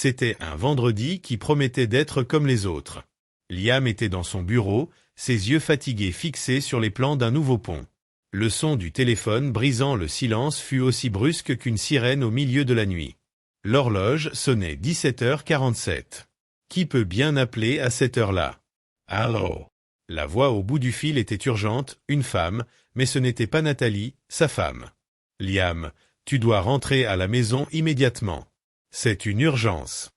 C'était un vendredi qui promettait d'être comme les autres. Liam était dans son bureau, ses yeux fatigués fixés sur les plans d'un nouveau pont. Le son du téléphone brisant le silence fut aussi brusque qu'une sirène au milieu de la nuit. L'horloge sonnait 17h47. Qui peut bien appeler à cette heure-là? Allô? La voix au bout du fil était urgente, une femme, mais ce n'était pas Nathalie, sa femme. Liam, tu dois rentrer à la maison immédiatement. C'est une urgence.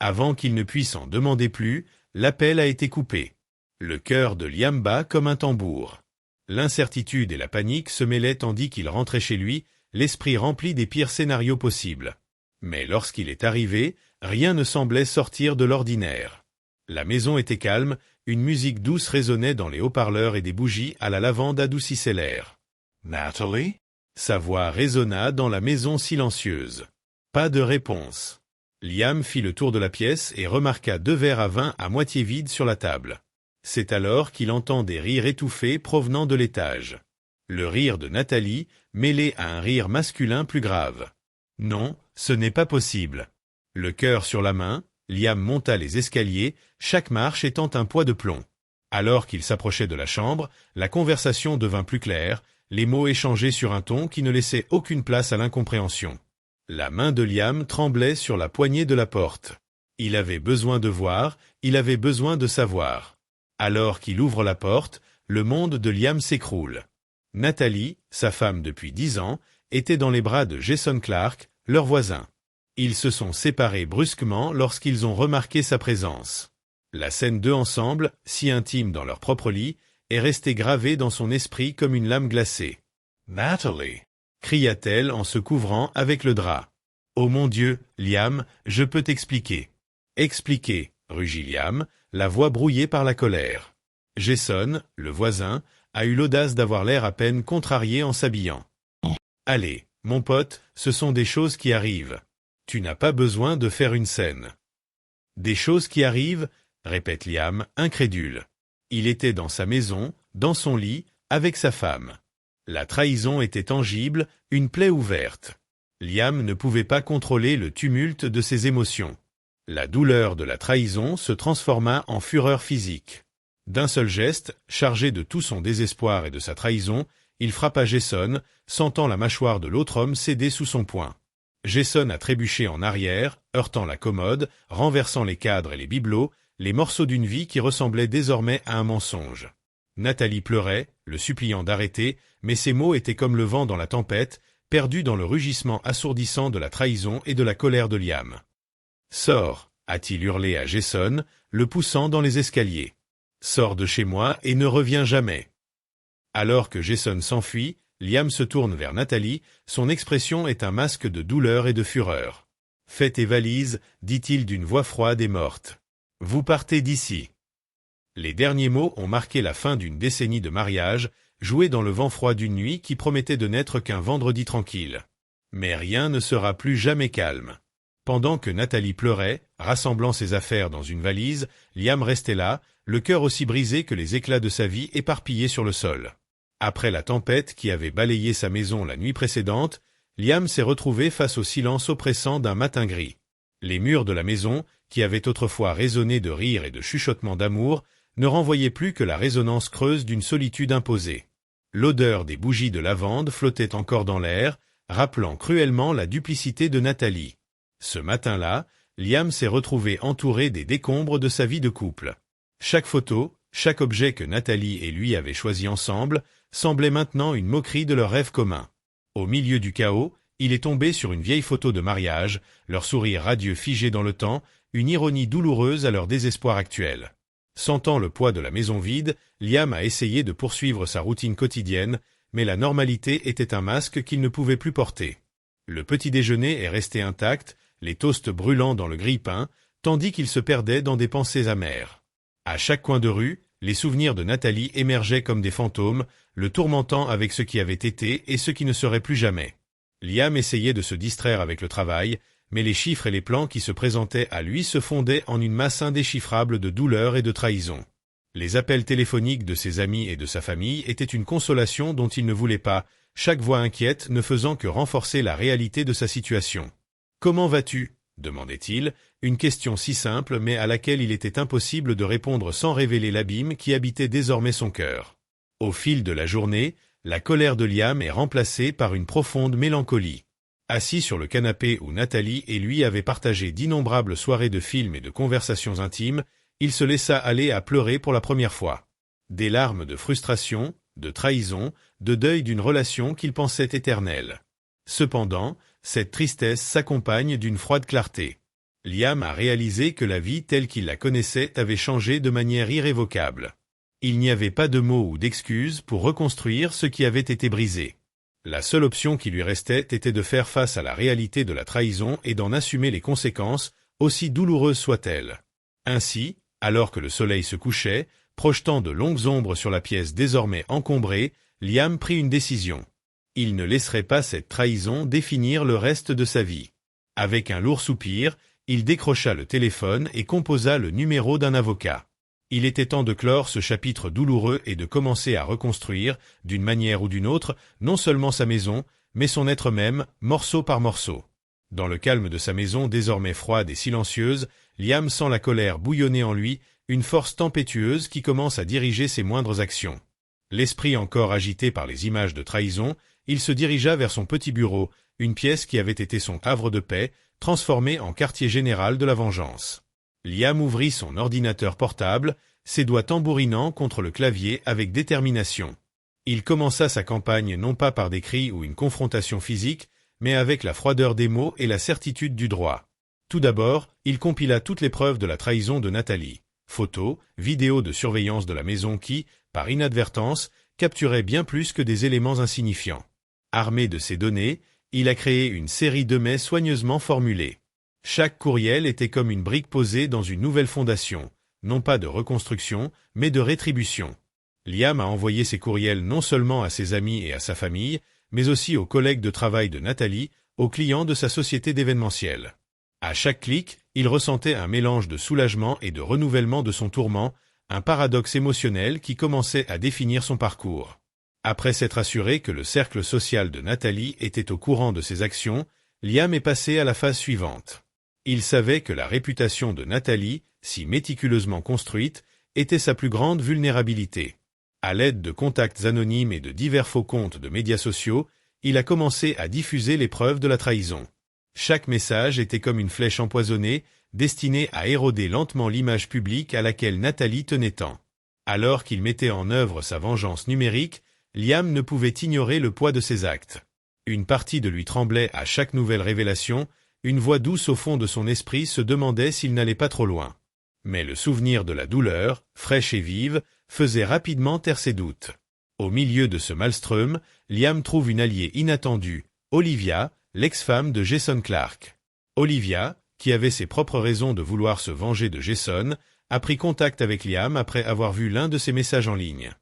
Avant qu'il ne puisse en demander plus, l'appel a été coupé. Le cœur de Liam bat comme un tambour. L'incertitude et la panique se mêlaient tandis qu'il rentrait chez lui, l'esprit rempli des pires scénarios possibles. Mais lorsqu'il est arrivé, rien ne semblait sortir de l'ordinaire. La maison était calme, une musique douce résonnait dans les haut-parleurs et des bougies à la lavande adoucissaient l'air. « Nathalie ?» Sa voix résonna dans la maison silencieuse. Pas de réponse. Liam fit le tour de la pièce et remarqua 2 verres à vin à moitié vides sur la table. C'est alors qu'il entend des rires étouffés provenant de l'étage. Le rire de Nathalie, mêlé à un rire masculin plus grave. Non, ce n'est pas possible. Le cœur sur la main, Liam monta les escaliers, chaque marche étant un poids de plomb. Alors qu'il s'approchait de la chambre, la conversation devint plus claire, les mots échangés sur un ton qui ne laissait aucune place à l'incompréhension. La main de Liam tremblait sur la poignée de la porte. Il avait besoin de voir, il avait besoin de savoir. Alors qu'il ouvre la porte, le monde de Liam s'écroule. Nathalie, sa femme depuis 10 ans, était dans les bras de Jason Clarke, leur voisin. Ils se sont séparés brusquement lorsqu'ils ont remarqué sa présence. La scène d'eux ensemble, si intime dans leur propre lit, est restée gravée dans son esprit comme une lame glacée. « Nathalie !» cria-t-elle en se couvrant avec le drap. « Oh mon Dieu, Liam, je peux t'expliquer. »« Expliquer » rugit Liam, la voix brouillée par la colère. Jason, le voisin, a eu l'audace d'avoir l'air à peine contrarié en s'habillant. « Allez, mon pote, ce sont des choses qui arrivent. Tu n'as pas besoin de faire une scène. »« Des choses qui arrivent ?» répète Liam, incrédule. Il était dans sa maison, dans son lit, avec sa femme. La trahison était tangible, une plaie ouverte. Liam ne pouvait pas contrôler le tumulte de ses émotions. La douleur de la trahison se transforma en fureur physique. D'un seul geste, chargé de tout son désespoir et de sa trahison, il frappa Jason, sentant la mâchoire de l'autre homme céder sous son poing. Jason a trébuché en arrière, heurtant la commode, renversant les cadres et les bibelots, les morceaux d'une vie qui ressemblait désormais à un mensonge. Nathalie pleurait, le suppliant d'arrêter, mais ses mots étaient comme le vent dans la tempête, perdus dans le rugissement assourdissant de la trahison et de la colère de Liam. « Sors !» a-t-il hurlé à Jason, le poussant dans les escaliers. « Sors de chez moi et ne reviens jamais !» Alors que Jason s'enfuit, Liam se tourne vers Nathalie, son expression est un masque de douleur et de fureur. « Fais tes valises, dit-il d'une voix froide et morte. Vous partez d'ici. » Les derniers mots ont marqué la fin d'une décennie de mariage, jouée dans le vent froid d'une nuit qui promettait de n'être qu'un vendredi tranquille. Mais rien ne sera plus jamais calme. Pendant que Nathalie pleurait, rassemblant ses affaires dans une valise, Liam restait là, le cœur aussi brisé que les éclats de sa vie éparpillés sur le sol. Après la tempête qui avait balayé sa maison la nuit précédente, Liam s'est retrouvé face au silence oppressant d'un matin gris. Les murs de la maison, qui avaient autrefois résonné de rires et de chuchotements d'amour, ne renvoyaient plus que la résonance creuse d'une solitude imposée. L'odeur des bougies de lavande flottait encore dans l'air, rappelant cruellement la duplicité de Nathalie. Ce matin-là, Liam s'est retrouvé entouré des décombres de sa vie de couple. Chaque photo, chaque objet que Nathalie et lui avaient choisi ensemble, semblait maintenant une moquerie de leur rêve commun. Au milieu du chaos, il est tombé sur une vieille photo de mariage, leur sourire radieux figé dans le temps, une ironie douloureuse à leur désespoir actuel. Sentant le poids de la maison vide, Liam a essayé de poursuivre sa routine quotidienne, mais la normalité était un masque qu'il ne pouvait plus porter. Le petit déjeuner est resté intact, les toasts brûlant dans le grille-pain, tandis qu'il se perdait dans des pensées amères. À chaque coin de rue, les souvenirs de Nathalie émergeaient comme des fantômes, le tourmentant avec ce qui avait été et ce qui ne serait plus jamais. Liam essayait de se distraire avec le travail, mais les chiffres et les plans qui se présentaient à lui se fondaient en une masse indéchiffrable de douleur et de trahison. Les appels téléphoniques de ses amis et de sa famille étaient une consolation dont il ne voulait pas, chaque voix inquiète ne faisant que renforcer la réalité de sa situation. « Comment vas-tu » demandait-il, une question si simple mais à laquelle il était impossible de répondre sans révéler l'abîme qui habitait désormais son cœur. Au fil de la journée, la colère de Liam est remplacée par une profonde mélancolie. Assis sur le canapé où Nathalie et lui avaient partagé d'innombrables soirées de films et de conversations intimes, il se laissa aller à pleurer pour la première fois. Des larmes de frustration, de trahison, de deuil d'une relation qu'il pensait éternelle. Cependant, cette tristesse s'accompagne d'une froide clarté. Liam a réalisé que la vie telle qu'il la connaissait avait changé de manière irrévocable. Il n'y avait pas de mots ou d'excuses pour reconstruire ce qui avait été brisé. La seule option qui lui restait était de faire face à la réalité de la trahison et d'en assumer les conséquences, aussi douloureuses soient-elles. Ainsi, alors que le soleil se couchait, projetant de longues ombres sur la pièce désormais encombrée, Liam prit une décision. Il ne laisserait pas cette trahison définir le reste de sa vie. Avec un lourd soupir, il décrocha le téléphone et composa le numéro d'un avocat. Il était temps de clore ce chapitre douloureux et de commencer à reconstruire, d'une manière ou d'une autre, non seulement sa maison, mais son être même, morceau par morceau. Dans le calme de sa maison désormais froide et silencieuse, Liam sent la colère bouillonner en lui, une force tempétueuse qui commence à diriger ses moindres actions. L'esprit encore agité par les images de trahison, il se dirigea vers son petit bureau, une pièce qui avait été son havre de paix, transformée en quartier général de la vengeance. Liam ouvrit son ordinateur portable, ses doigts tambourinant contre le clavier avec détermination. Il commença sa campagne non pas par des cris ou une confrontation physique, mais avec la froideur des mots et la certitude du droit. Tout d'abord, il compila toutes les preuves de la trahison de Nathalie. Photos, vidéos de surveillance de la maison qui, par inadvertance, capturaient bien plus que des éléments insignifiants. Armé de ces données, il a créé une série de mets soigneusement formulés. Chaque courriel était comme une brique posée dans une nouvelle fondation, non pas de reconstruction, mais de rétribution. Liam a envoyé ces courriels non seulement à ses amis et à sa famille, mais aussi aux collègues de travail de Nathalie, aux clients de sa société d'événementiel. À chaque clic, il ressentait un mélange de soulagement et de renouvellement de son tourment, un paradoxe émotionnel qui commençait à définir son parcours. Après s'être assuré que le cercle social de Nathalie était au courant de ses actions, Liam est passé à la phase suivante. Il savait que la réputation de Nathalie, si méticuleusement construite, était sa plus grande vulnérabilité. À l'aide de contacts anonymes et de divers faux comptes de médias sociaux, il a commencé à diffuser les preuves de la trahison. Chaque message était comme une flèche empoisonnée, destinée à éroder lentement l'image publique à laquelle Nathalie tenait tant. Alors qu'il mettait en œuvre sa vengeance numérique, Liam ne pouvait ignorer le poids de ses actes. Une partie de lui tremblait à chaque nouvelle révélation, une voix douce au fond de son esprit se demandait s'il n'allait pas trop loin. Mais le souvenir de la douleur, fraîche et vive, faisait rapidement taire ses doutes. Au milieu de ce maelstrom, Liam trouve une alliée inattendue, Olivia, l'ex-femme de Jason Clarke. Olivia, qui avait ses propres raisons de vouloir se venger de Jason, a pris contact avec Liam après avoir vu l'un de ses messages en ligne.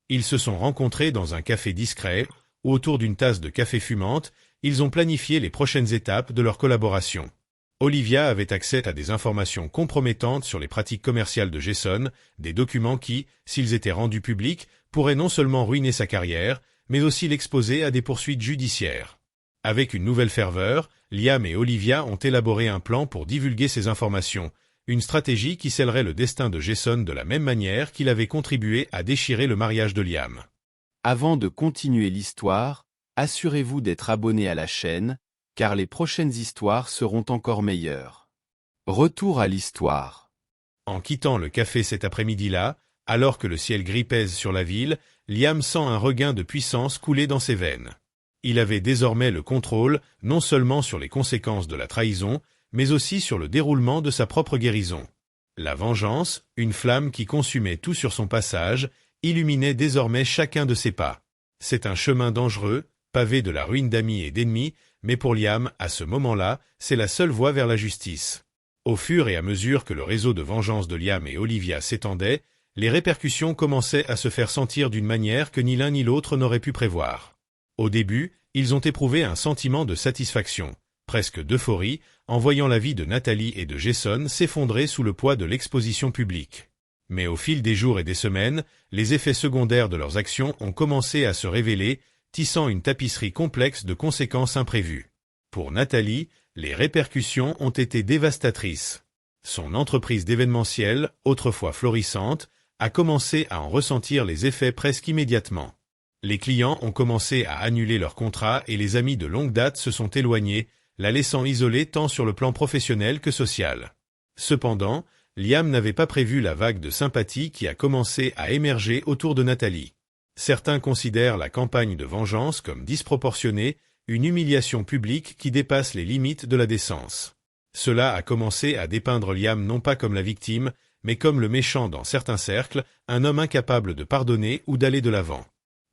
Ils se sont rencontrés dans un café discret, où autour d'une tasse de café fumante, ils ont planifié les prochaines étapes de leur collaboration. Olivia avait accès à des informations compromettantes sur les pratiques commerciales de Jason, des documents qui, s'ils étaient rendus publics, pourraient non seulement ruiner sa carrière, mais aussi l'exposer à des poursuites judiciaires. Avec une nouvelle ferveur, Liam et Olivia ont élaboré un plan pour divulguer ces informations, une stratégie qui scellerait le destin de Jason de la même manière qu'il avait contribué à déchirer le mariage de Liam. Avant de continuer l'histoire, assurez-vous d'être abonné à la chaîne, car les prochaines histoires seront encore meilleures. Retour à l'histoire. En quittant le café cet après-midi-là, alors que le ciel gris pèse sur la ville, Liam sent un regain de puissance couler dans ses veines. Il avait désormais le contrôle, non seulement sur les conséquences de la trahison, mais aussi sur le déroulement de sa propre guérison. La vengeance, une flamme qui consumait tout sur son passage, illuminait désormais chacun de ses pas. C'est un chemin dangereux, pavé de la ruine d'amis et d'ennemis, mais pour Liam, à ce moment-là, c'est la seule voie vers la justice. Au fur et à mesure que le réseau de vengeance de Liam et Olivia s'étendait, les répercussions commençaient à se faire sentir d'une manière que ni l'un ni l'autre n'aurait pu prévoir. Au début, ils ont éprouvé un sentiment de satisfaction, presque d'euphorie, en voyant la vie de Nathalie et de Jason s'effondrer sous le poids de l'exposition publique. Mais au fil des jours et des semaines, les effets secondaires de leurs actions ont commencé à se révéler, tissant une tapisserie complexe de conséquences imprévues. Pour Nathalie, Les répercussions ont été dévastatrices. Son entreprise d'événementiel, autrefois florissante, a commencé à en ressentir les effets presque immédiatement. Les clients ont commencé à annuler leurs contrats et les amis de longue date se sont éloignés, la laissant isolée tant sur le plan professionnel que social. Cependant, Liam n'avait pas prévu la vague de sympathie qui a commencé à émerger autour de Nathalie. Certains considèrent la campagne de vengeance comme disproportionnée, une humiliation publique qui dépasse les limites de la décence. Cela a commencé à dépeindre Liam non pas comme la victime, mais comme le méchant dans certains cercles, un homme incapable de pardonner ou d'aller de l'avant.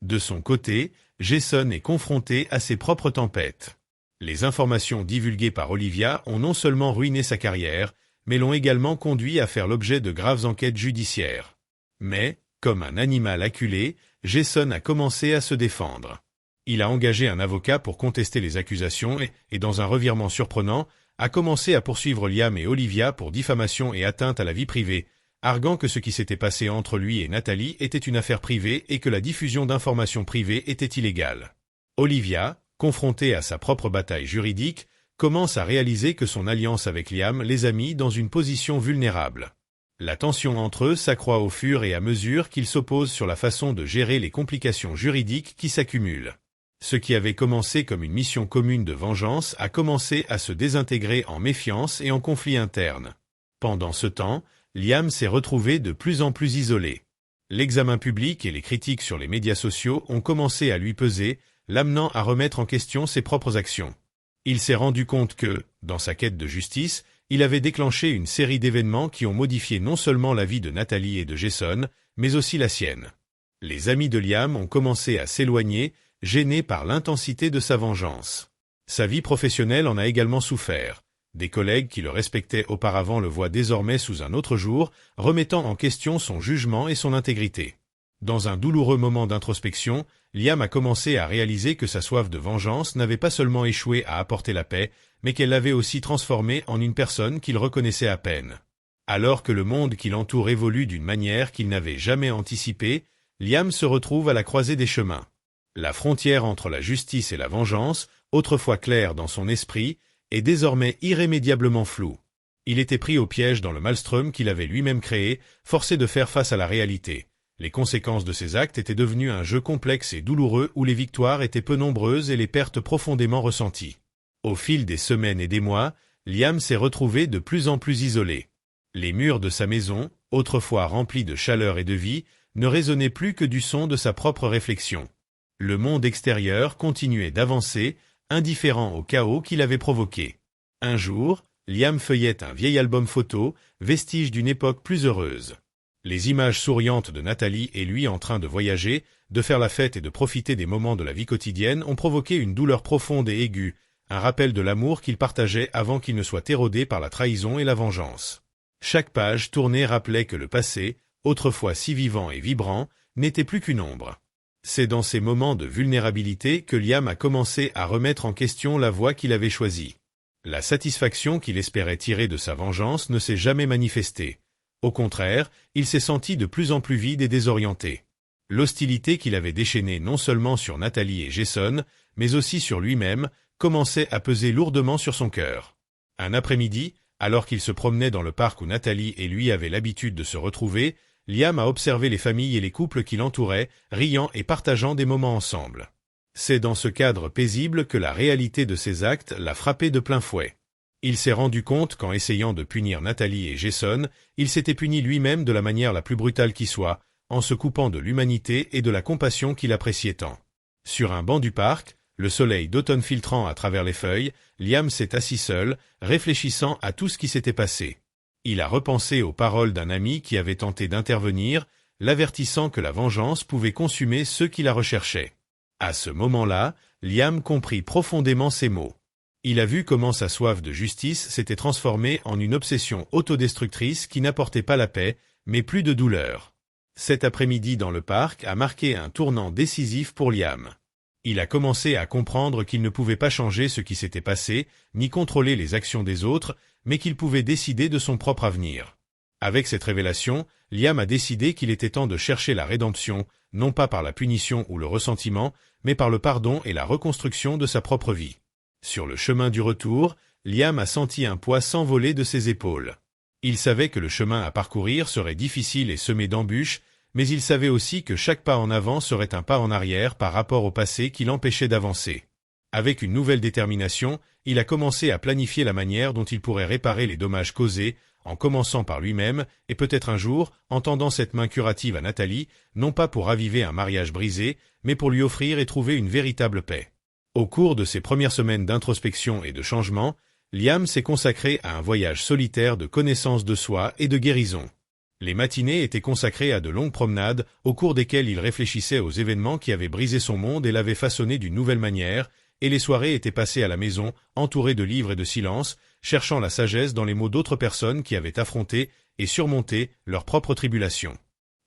De son côté, Jason est confronté à ses propres tempêtes. Les informations divulguées par Olivia ont non seulement ruiné sa carrière, mais l'ont également conduit à faire l'objet de graves enquêtes judiciaires. Mais, comme un animal acculé, Jason a commencé à se défendre. Il a engagé un avocat pour contester les accusations et dans un revirement surprenant, a commencé à poursuivre Liam et Olivia pour diffamation et atteinte à la vie privée, arguant que ce qui s'était passé entre lui et Nathalie était une affaire privée et que la diffusion d'informations privées était illégale. Olivia, confrontée à sa propre bataille juridique, commence à réaliser que son alliance avec Liam les a mis dans une position vulnérable. La tension entre eux s'accroît au fur et à mesure qu'ils s'opposent sur la façon de gérer les complications juridiques qui s'accumulent. Ce qui avait commencé comme une mission commune de vengeance a commencé à se désintégrer en méfiance et en conflit interne. Pendant ce temps, Liam s'est retrouvé de plus en plus isolé. L'examen public et les critiques sur les médias sociaux ont commencé à lui peser, l'amenant à remettre en question ses propres actions. Il s'est rendu compte que, dans sa quête de justice, il avait déclenché une série d'événements qui ont modifié non seulement la vie de Nathalie et de Jason, mais aussi la sienne. Les amis de Liam ont commencé à s'éloigner, gênés par l'intensité de sa vengeance. Sa vie professionnelle en a également souffert. Des collègues qui le respectaient auparavant le voient désormais sous un autre jour, remettant en question son jugement et son intégrité. Dans un douloureux moment d'introspection, Liam a commencé à réaliser que sa soif de vengeance n'avait pas seulement échoué à apporter la paix, mais qu'elle l'avait aussi transformé en une personne qu'il reconnaissait à peine. Alors que le monde qui l'entoure évolue d'une manière qu'il n'avait jamais anticipée, Liam se retrouve à la croisée des chemins. La frontière entre la justice et la vengeance, autrefois claire dans son esprit, est désormais irrémédiablement floue. Il était pris au piège dans le maelstrom qu'il avait lui-même créé, forcé de faire face à la réalité. Les conséquences de ses actes étaient devenues un jeu complexe et douloureux où les victoires étaient peu nombreuses et les pertes profondément ressenties. Au fil des semaines et des mois, Liam s'est retrouvé de plus en plus isolé. Les murs de sa maison, autrefois remplis de chaleur et de vie, ne résonnaient plus que du son de sa propre réflexion. Le monde extérieur continuait d'avancer, indifférent au chaos qu'il avait provoqué. Un jour, Liam feuillette un vieil album photo, vestige d'une époque plus heureuse. Les images souriantes de Nathalie et lui en train de voyager, de faire la fête et de profiter des moments de la vie quotidienne ont provoqué une douleur profonde et aiguë, un rappel de l'amour qu'ils partageaient avant qu'il ne soit érodé par la trahison et la vengeance. Chaque page tournée rappelait que le passé, autrefois si vivant et vibrant, n'était plus qu'une ombre. C'est dans ces moments de vulnérabilité que Liam a commencé à remettre en question la voie qu'il avait choisie. La satisfaction qu'il espérait tirer de sa vengeance ne s'est jamais manifestée. Au contraire, il s'est senti de plus en plus vide et désorienté. L'hostilité qu'il avait déchaînée non seulement sur Nathalie et Jason, mais aussi sur lui-même, commençait à peser lourdement sur son cœur. Un après-midi, alors qu'il se promenait dans le parc où Nathalie et lui avaient l'habitude de se retrouver, Liam a observé les familles et les couples qui l'entouraient, riant et partageant des moments ensemble. C'est dans ce cadre paisible que la réalité de ses actes l'a frappé de plein fouet. Il s'est rendu compte qu'en essayant de punir Nathalie et Jason, il s'était puni lui-même de la manière la plus brutale qui soit, en se coupant de l'humanité et de la compassion qu'il appréciait tant. Sur un banc du parc, le soleil d'automne filtrant à travers les feuilles, Liam s'est assis seul, réfléchissant à tout ce qui s'était passé. Il a repensé aux paroles d'un ami qui avait tenté d'intervenir, l'avertissant que la vengeance pouvait consumer ceux qui la recherchaient. À ce moment-là, Liam comprit profondément ces mots. Il a vu comment sa soif de justice s'était transformée en une obsession autodestructrice qui n'apportait pas la paix, mais plus de douleur. Cet après-midi dans le parc a marqué un tournant décisif pour Liam. Il a commencé à comprendre qu'il ne pouvait pas changer ce qui s'était passé, ni contrôler les actions des autres, mais qu'il pouvait décider de son propre avenir. Avec cette révélation, Liam a décidé qu'il était temps de chercher la rédemption, non pas par la punition ou le ressentiment, mais par le pardon et la reconstruction de sa propre vie. Sur le chemin du retour, Liam a senti un poids s'envoler de ses épaules. Il savait que le chemin à parcourir serait difficile et semé d'embûches, mais il savait aussi que chaque pas en avant serait un pas en arrière par rapport au passé qui l'empêchait d'avancer. Avec une nouvelle détermination, il a commencé à planifier la manière dont il pourrait réparer les dommages causés, en commençant par lui-même, et peut-être un jour, en tendant cette main curative à Nathalie, non pas pour raviver un mariage brisé, mais pour lui offrir et trouver une véritable paix. Au cours de ses premières semaines d'introspection et de changement, Liam s'est consacré à un voyage solitaire de connaissance de soi et de guérison. Les matinées étaient consacrées à de longues promenades, au cours desquelles il réfléchissait aux événements qui avaient brisé son monde et l'avaient façonné d'une nouvelle manière, et les soirées étaient passées à la maison, entourées de livres et de silence, cherchant la sagesse dans les mots d'autres personnes qui avaient affronté et surmonté leurs propres tribulations.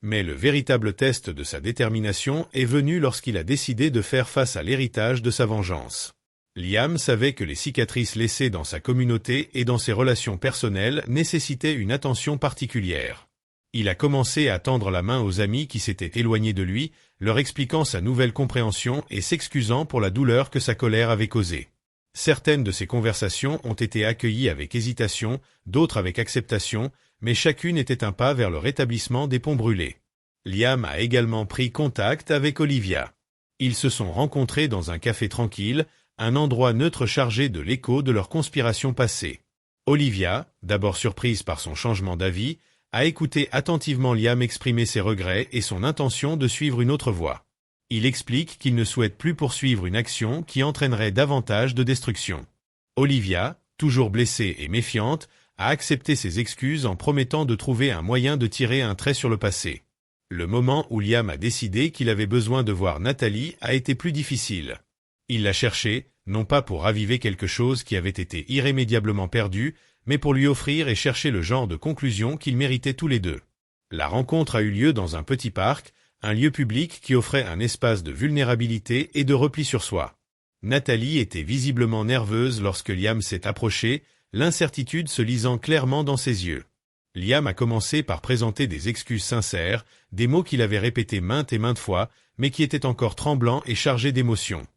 Mais le véritable test de sa détermination est venu lorsqu'il a décidé de faire face à l'héritage de sa vengeance. Liam savait que les cicatrices laissées dans sa communauté et dans ses relations personnelles nécessitaient une attention particulière. Il a commencé à tendre la main aux amis qui s'étaient éloignés de lui, leur expliquant sa nouvelle compréhension et s'excusant pour la douleur que sa colère avait causée. Certaines de ces conversations ont été accueillies avec hésitation, d'autres avec acceptation, mais chacune était un pas vers le rétablissement des ponts brûlés. Liam a également pris contact avec Olivia. Ils se sont rencontrés dans un café tranquille, un endroit neutre chargé de l'écho de leur conspiration passée. Olivia, d'abord surprise par son changement d'avis, a écouté attentivement Liam exprimer ses regrets et son intention de suivre une autre voie. Il explique qu'il ne souhaite plus poursuivre une action qui entraînerait davantage de destruction. Olivia, toujours blessée et méfiante, a accepté ses excuses en promettant de trouver un moyen de tirer un trait sur le passé. Le moment où Liam a décidé qu'il avait besoin de voir Nathalie a été plus difficile. Il l'a cherchée, non pas pour raviver quelque chose qui avait été irrémédiablement perdu, mais pour lui offrir et chercher le genre de conclusion qu'ils méritaient tous les deux. La rencontre a eu lieu dans un petit parc, un lieu public qui offrait un espace de vulnérabilité et de repli sur soi. Nathalie était visiblement nerveuse lorsque Liam s'est approché, l'incertitude se lisant clairement dans ses yeux. Liam a commencé par présenter des excuses sincères, des mots qu'il avait répétés maintes et maintes fois, mais qui étaient encore tremblants et chargés d'émotions.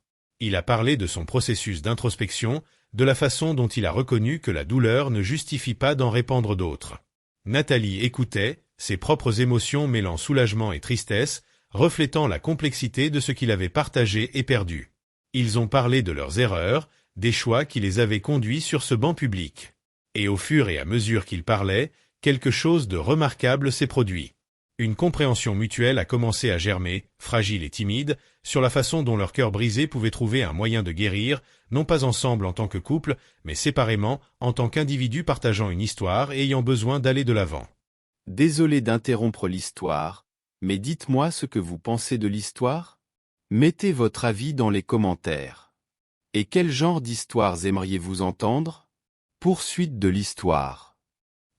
Il a parlé de son processus d'introspection, de la façon dont il a reconnu que la douleur ne justifie pas d'en répandre d'autres. Nathalie écoutait, ses propres émotions mêlant soulagement et tristesse, reflétant la complexité de ce qu'il avait partagé et perdu. Ils ont parlé de leurs erreurs, des choix qui les avaient conduits sur ce banc public. Et au fur et à mesure qu'ils parlaient, quelque chose de remarquable s'est produit. Une compréhension mutuelle a commencé à germer, fragile et timide, sur la façon dont leur cœur brisé pouvait trouver un moyen de guérir, non pas ensemble en tant que couple, mais séparément, en tant qu'individus partageant une histoire et ayant besoin d'aller de l'avant. Désolé d'interrompre l'histoire, mais dites-moi ce que vous pensez de l'histoire? Mettez votre avis dans les commentaires. Et quel genre d'histoires aimeriez-vous entendre? Poursuite de l'histoire.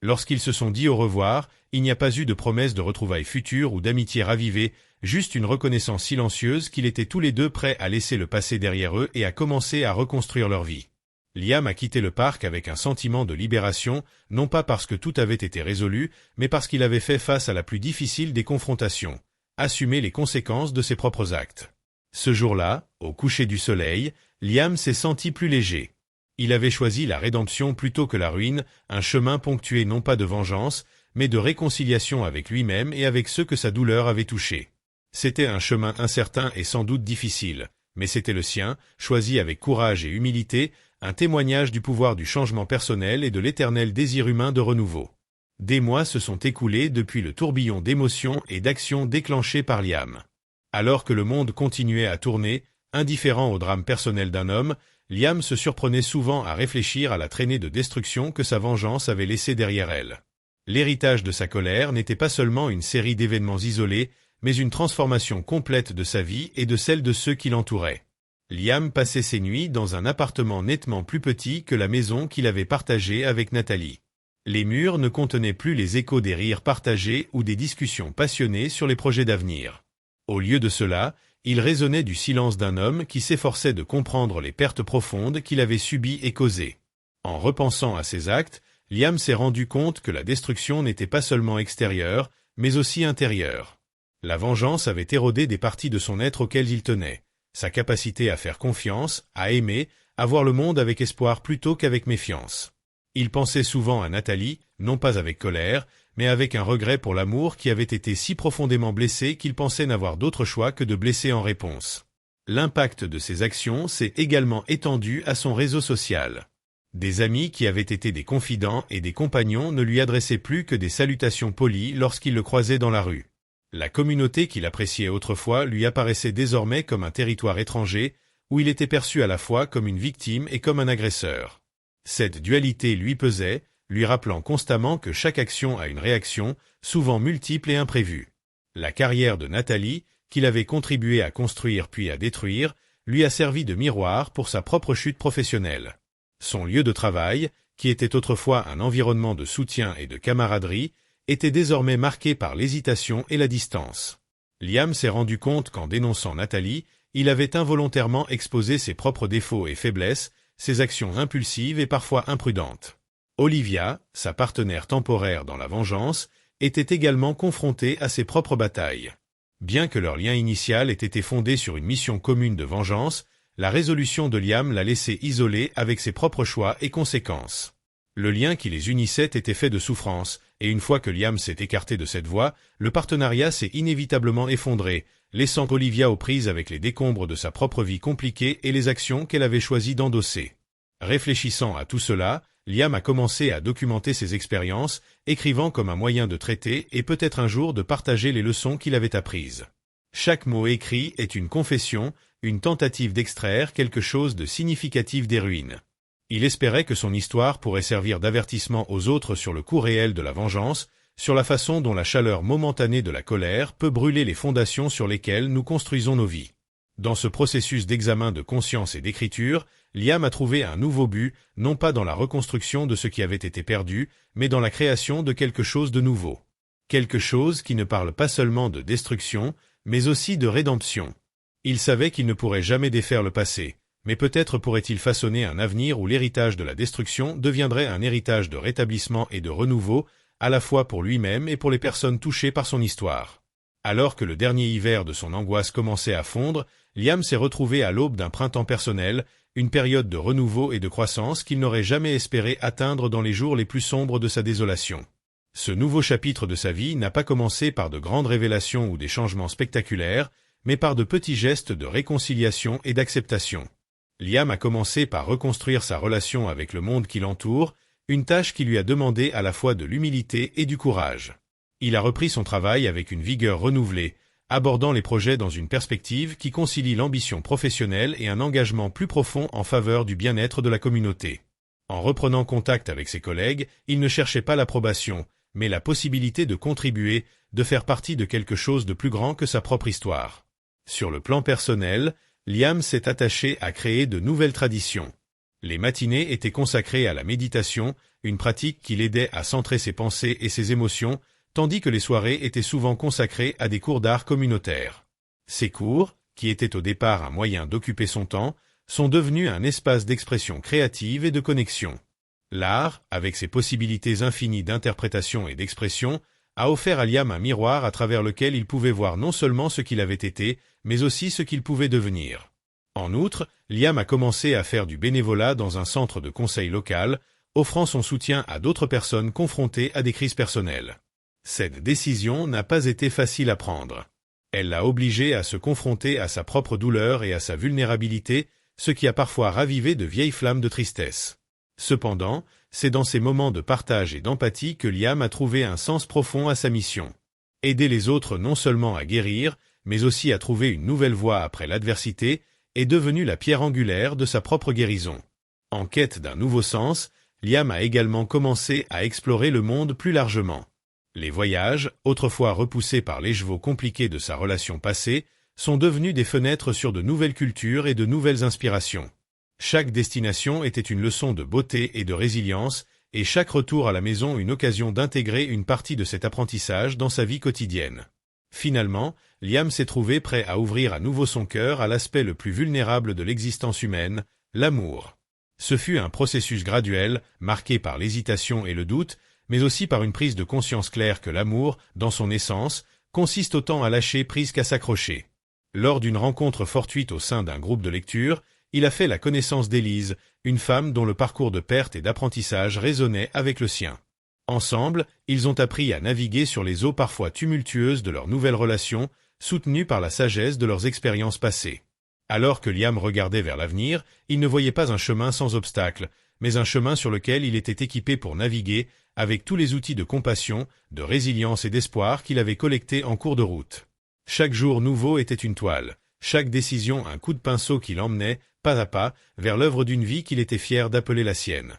Lorsqu'ils se sont dit au revoir, il n'y a pas eu de promesse de retrouvailles futures ou d'amitié ravivée, juste une reconnaissance silencieuse qu'ils étaient tous les deux prêts à laisser le passé derrière eux et à commencer à reconstruire leur vie. Liam a quitté le parc avec un sentiment de libération, non pas parce que tout avait été résolu, mais parce qu'il avait fait face à la plus difficile des confrontations, assumer les conséquences de ses propres actes. Ce jour-là, au coucher du soleil, Liam s'est senti plus léger. Il avait choisi la rédemption plutôt que la ruine, un chemin ponctué non pas de vengeance, mais de réconciliation avec lui-même et avec ceux que sa douleur avait touchés. C'était un chemin incertain et sans doute difficile, mais c'était le sien, choisi avec courage et humilité, un témoignage du pouvoir du changement personnel et de l'éternel désir humain de renouveau. Des mois se sont écoulés depuis le tourbillon d'émotions et d'actions déclenchées par Liam. Alors que le monde continuait à tourner, indifférent au drame personnel d'un homme, Liam se surprenait souvent à réfléchir à la traînée de destruction que sa vengeance avait laissée derrière elle. L'héritage de sa colère n'était pas seulement une série d'événements isolés, mais une transformation complète de sa vie et de celle de ceux qui l'entouraient. Liam passait ses nuits dans un appartement nettement plus petit que la maison qu'il avait partagée avec Nathalie. Les murs ne contenaient plus les échos des rires partagés ou des discussions passionnées sur les projets d'avenir. Au lieu de cela, il résonnait du silence d'un homme qui s'efforçait de comprendre les pertes profondes qu'il avait subies et causées. En repensant à ses actes, Liam s'est rendu compte que la destruction n'était pas seulement extérieure, mais aussi intérieure. La vengeance avait érodé des parties de son être auxquelles il tenait, sa capacité à faire confiance, à aimer, à voir le monde avec espoir plutôt qu'avec méfiance. Il pensait souvent à Nathalie, non pas avec colère, mais avec un regret pour l'amour qui avait été si profondément blessé qu'il pensait n'avoir d'autre choix que de blesser en réponse. L'impact de ses actions s'est également étendu à son réseau social. Des amis qui avaient été des confidents et des compagnons ne lui adressaient plus que des salutations polies lorsqu'ils le croisaient dans la rue. La communauté qu'il appréciait autrefois lui apparaissait désormais comme un territoire étranger, où il était perçu à la fois comme une victime et comme un agresseur. Cette dualité lui pesait, lui rappelant constamment que chaque action a une réaction, souvent multiple et imprévue. La carrière de Nathalie, qu'il avait contribué à construire puis à détruire, lui a servi de miroir pour sa propre chute professionnelle. Son lieu de travail, qui était autrefois un environnement de soutien et de camaraderie, était désormais marqué par l'hésitation et la distance. Liam s'est rendu compte qu'en dénonçant Nathalie, il avait involontairement exposé ses propres défauts et faiblesses, ses actions impulsives et parfois imprudentes. Olivia, sa partenaire temporaire dans la vengeance, était également confrontée à ses propres batailles. Bien que leur lien initial ait été fondé sur une mission commune de vengeance, la résolution de Liam l'a laissé isolé avec ses propres choix et conséquences. Le lien qui les unissait était fait de souffrance, et une fois que Liam s'est écarté de cette voie, le partenariat s'est inévitablement effondré, laissant Olivia aux prises avec les décombres de sa propre vie compliquée et les actions qu'elle avait choisi d'endosser. Réfléchissant à tout cela, Liam a commencé à documenter ses expériences, écrivant comme un moyen de traiter et peut-être un jour de partager les leçons qu'il avait apprises. Chaque mot écrit est une confession, une tentative d'extraire quelque chose de significatif des ruines. Il espérait que son histoire pourrait servir d'avertissement aux autres sur le coût réel de la vengeance, sur la façon dont la chaleur momentanée de la colère peut brûler les fondations sur lesquelles nous construisons nos vies. Dans ce processus d'examen de conscience et d'écriture, Liam a trouvé un nouveau but, non pas dans la reconstruction de ce qui avait été perdu, mais dans la création de quelque chose de nouveau. Quelque chose qui ne parle pas seulement de destruction, mais aussi de rédemption. Il savait qu'il ne pourrait jamais défaire le passé, mais peut-être pourrait-il façonner un avenir où l'héritage de la destruction deviendrait un héritage de rétablissement et de renouveau, à la fois pour lui-même et pour les personnes touchées par son histoire. Alors que le dernier hiver de son angoisse commençait à fondre, Liam s'est retrouvé à l'aube d'un printemps personnel, une période de renouveau et de croissance qu'il n'aurait jamais espéré atteindre dans les jours les plus sombres de sa désolation. Ce nouveau chapitre de sa vie n'a pas commencé par de grandes révélations ou des changements spectaculaires, mais par de petits gestes de réconciliation et d'acceptation. Liam a commencé par reconstruire sa relation avec le monde qui l'entoure, une tâche qui lui a demandé à la fois de l'humilité et du courage. Il a repris son travail avec une vigueur renouvelée, abordant les projets dans une perspective qui concilie l'ambition professionnelle et un engagement plus profond en faveur du bien-être de la communauté. En reprenant contact avec ses collègues, il ne cherchait pas l'approbation, mais la possibilité de contribuer, de faire partie de quelque chose de plus grand que sa propre histoire. Sur le plan personnel, Liam s'est attaché à créer de nouvelles traditions. Les matinées étaient consacrées à la méditation, une pratique qui l'aidait à centrer ses pensées et ses émotions, tandis que les soirées étaient souvent consacrées à des cours d'art communautaires. Ces cours, qui étaient au départ un moyen d'occuper son temps, sont devenus un espace d'expression créative et de connexion. L'art, avec ses possibilités infinies d'interprétation et d'expression, a offert à Liam un miroir à travers lequel il pouvait voir non seulement ce qu'il avait été, mais aussi ce qu'il pouvait devenir. En outre, Liam a commencé à faire du bénévolat dans un centre de conseil local, offrant son soutien à d'autres personnes confrontées à des crises personnelles. Cette décision n'a pas été facile à prendre. Elle l'a obligé à se confronter à sa propre douleur et à sa vulnérabilité, ce qui a parfois ravivé de vieilles flammes de tristesse. Cependant, c'est dans ces moments de partage et d'empathie que Liam a trouvé un sens profond à sa mission. Aider les autres non seulement à guérir, mais aussi à trouver une nouvelle voie après l'adversité, est devenu la pierre angulaire de sa propre guérison. En quête d'un nouveau sens, Liam a également commencé à explorer le monde plus largement. Les voyages, autrefois repoussés par l'écheveau compliqué de sa relation passée, sont devenus des fenêtres sur de nouvelles cultures et de nouvelles inspirations. Chaque destination était une leçon de beauté et de résilience, et chaque retour à la maison une occasion d'intégrer une partie de cet apprentissage dans sa vie quotidienne. Finalement, Liam s'est trouvé prêt à ouvrir à nouveau son cœur à l'aspect le plus vulnérable de l'existence humaine, l'amour. Ce fut un processus graduel, marqué par l'hésitation et le doute, mais aussi par une prise de conscience claire que l'amour, dans son essence, consiste autant à lâcher prise qu'à s'accrocher. Lors d'une rencontre fortuite au sein d'un groupe de lecture, il a fait la connaissance d'Élise, une femme dont le parcours de perte et d'apprentissage résonnait avec le sien. Ensemble, ils ont appris à naviguer sur les eaux parfois tumultueuses de leur nouvelle relation, soutenus par la sagesse de leurs expériences passées. Alors que Liam regardait vers l'avenir, il ne voyait pas un chemin sans obstacles, mais un chemin sur lequel il était équipé pour naviguer, avec tous les outils de compassion, de résilience et d'espoir qu'il avait collectés en cours de route. Chaque jour nouveau était une toile, chaque décision un coup de pinceau qui l'emmenait, pas à pas, vers l'œuvre d'une vie qu'il était fier d'appeler la sienne.